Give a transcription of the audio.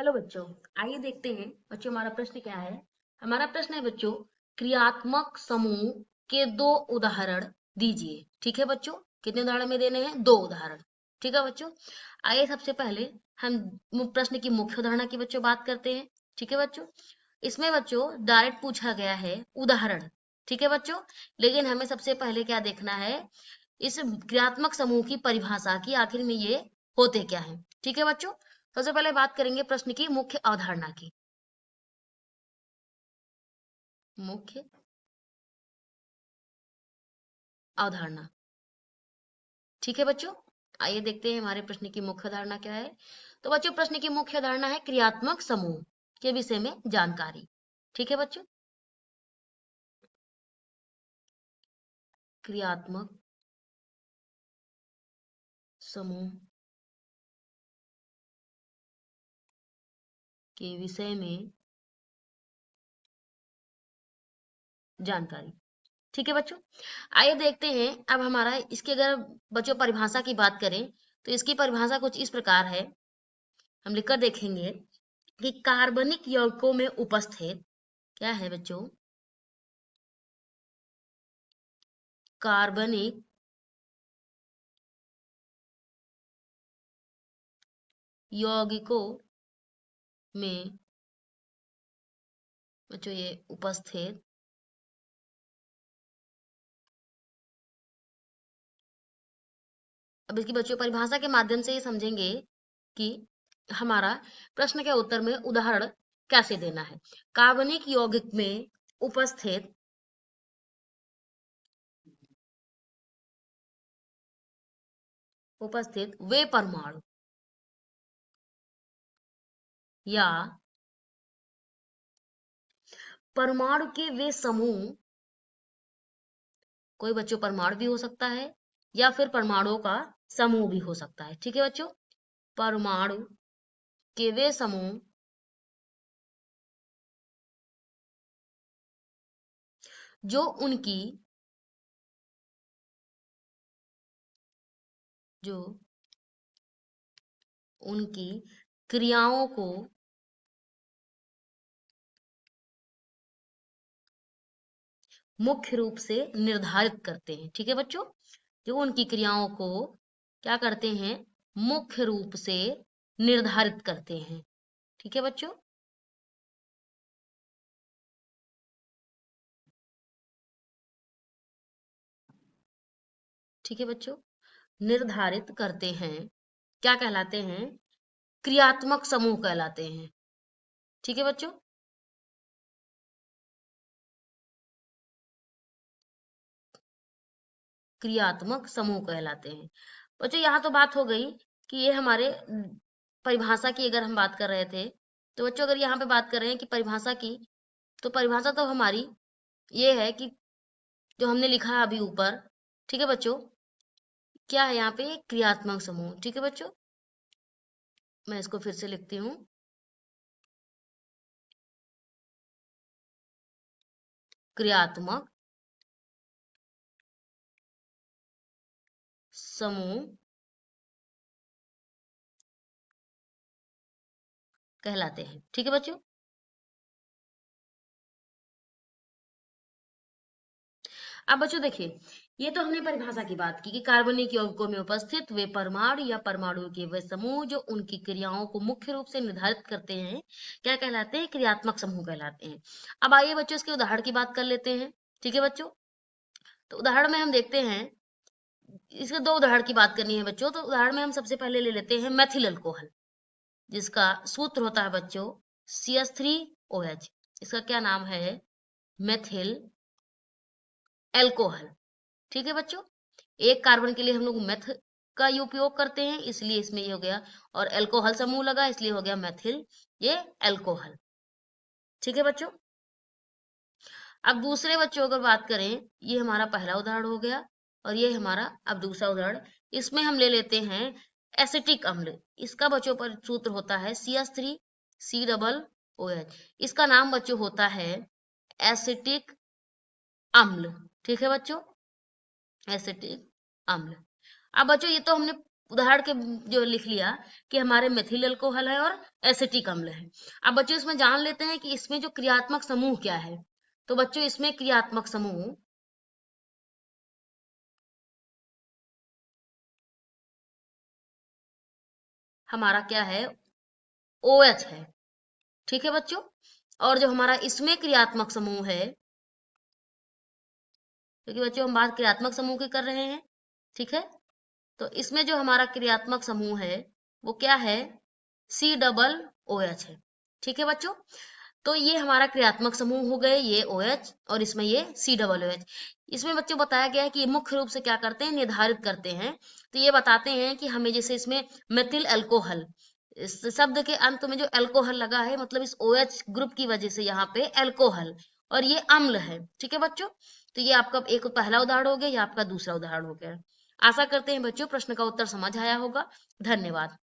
Hello बच्चों। आइए देखते हैं बच्चों हमारा प्रश्न क्या है। हमारा प्रश्न है बच्चों, क्रियात्मक समूह के दो उदाहरण दीजिए। ठीक है बच्चों, कितने उदाहरण में देने हैं? दो उदाहरण। ठीक है बच्चों, आइए सबसे पहले हम प्रश्न की मुख्य उदाहरण की बच्चों बात करते हैं। ठीक है बच्चों, इसमें बच्चों डायरेक्ट पूछा गया है उदाहरण। ठीक है बच्चों, लेकिन हमें सबसे पहले क्या देखना है, इस क्रियात्मक समूह की परिभाषा की, आखिर में ये होते क्या है। ठीक है बच्चों, सबसे पहले बात करेंगे प्रश्न की मुख्य अवधारणा की। मुख्य अवधारणा। ठीक है बच्चों, आइए देखते हैं हमारे प्रश्न की मुख्य धारणा क्या है। तो बच्चों प्रश्न की मुख्य धारणा है क्रियात्मक समूह के विषय में जानकारी। ठीक है बच्चों, क्रियात्मक समूह के विषय में जानकारी। ठीक है बच्चों, आइए देखते हैं अब हमारा इसके, अगर बच्चों परिभाषा की बात करें तो इसकी परिभाषा कुछ इस प्रकार है, हम लिखकर देखेंगे कि कार्बनिक यौगिकों में उपस्थित, क्या है बच्चों, कार्बनिक यौगिकों में बच्चों ये उपस्थित अब इसकी बच्चों परिभाषा के माध्यम से ये समझेंगे कि हमारा प्रश्न के उत्तर में उदाहरण कैसे देना है। कार्बनिक यौगिक में उपस्थित वे परमाणु या परमाणु के वे समूह, कोई बच्चों परमाणु भी हो सकता है या फिर परमाणुओं का समूह भी हो सकता है। ठीक है बच्चों, परमाणु के वे समूह जो उनकी जो उनकी क्रियाओं को मुख्य रूप से निर्धारित करते हैं। ठीक है बच्चों, जो उनकी क्रियाओं को क्या करते हैं, मुख्य रूप से निर्धारित करते हैं। ठीक है बच्चों, ठीक है बच्चों, निर्धारित करते हैं, क्या कहलाते हैं, क्रियात्मक समूह कहलाते हैं। ठीक है बच्चों, क्रियात्मक समूह कहलाते हैं। बच्चों यहाँ तो बात हो गई कि ये हमारे परिभाषा की अगर हम बात कर रहे थे, तो बच्चों अगर यहाँ पे बात कर रहे हैं कि परिभाषा की, तो परिभाषा तो हमारी ये है कि जो हमने लिखा है अभी ऊपर। ठीक है बच्चों, क्या है यहाँ पे, क्रियात्मक समूह। ठीक है बच्चों, मैं इसको फिर से लिखती हूँ, क्रियात्मक समूह कहलाते हैं। ठीक है बच्चों, अब बच्चों देखिए, ये तो हमने परिभाषा की बात की कि कार्बनिक यौगिकों में उपस्थित वे परमाणु या परमाणु के वे समूह जो उनकी क्रियाओं को मुख्य रूप से निर्धारित करते हैं, क्या कहलाते हैं, क्रियात्मक समूह कहलाते हैं। अब आइए बच्चों इसके उदाहरण की बात कर लेते हैं। ठीक है बच्चों, तो उदाहरण में हम देखते हैं, इसके दो उदाहरण की बात करनी है बच्चों। तो उदाहरण में हम सबसे पहले ले लेते हैं मेथिल अल्कोहल, जिसका सूत्र होता है बच्चों CH3OH। इसका क्या नाम है, मेथिल एल्कोहल। ठीक है बच्चों, एक कार्बन के लिए हम लोग मेथ का उपयोग करते हैं, इसलिए इसमें ये हो गया, और एल्कोहल समूह लगा इसलिए हो गया मेथिल ये एल्कोहल। ठीक है बच्चों, अब दूसरे बच्चों अगर बात करें, ये हमारा पहला उदाहरण हो गया और ये हमारा अब दूसरा उदाहरण। इसमें हम ले लेते हैं एसिटिक अम्ल। इसका बच्चों पर सूत्र होता है CH3COOH। इसका नाम बच्चों होता है एसिटिक अम्ल। ठीक है बच्चों, एसिटिक अम्ल। अब बच्चों ये तो हमने उदाहरण के जो लिख लिया कि हमारे मेथिल अल्कोहल है और एसिटिक अम्ल है। अब बच्चों इसमें जान लेते हैं कि इसमें जो क्रियात्मक समूह क्या है। तो बच्चों इसमें क्रियात्मक समूह हमारा क्या है, OH है। ठीक है बच्चों, और जो हमारा इसमें क्रियात्मक समूह है, क्योंकि बच्चों हम बात क्रियात्मक समूह की कर रहे हैं, ठीक है, तो इसमें जो हमारा क्रियात्मक समूह है वो क्या है, COOH है। ठीक है बच्चों, तो ये हमारा क्रियात्मक समूह हो गए, ये OH और इसमें ये COOH। इसमें बच्चों बताया गया है कि ये मुख्य रूप से क्या करते हैं, निर्धारित करते हैं। तो ये बताते हैं कि हमें जैसे इसमें मेथिल अल्कोहल, इस शब्द के अंत में जो अल्कोहल लगा है मतलब इस OH ग्रुप की वजह से यहाँ पे अल्कोहल, और ये अम्ल है। ठीक है बच्चों, तो ये आपका एक पहला उदाहरण हो गया, ये आपका दूसरा उदाहरण हो गया। आशा करते हैं बच्चों प्रश्न का उत्तर समझ आया होगा। धन्यवाद।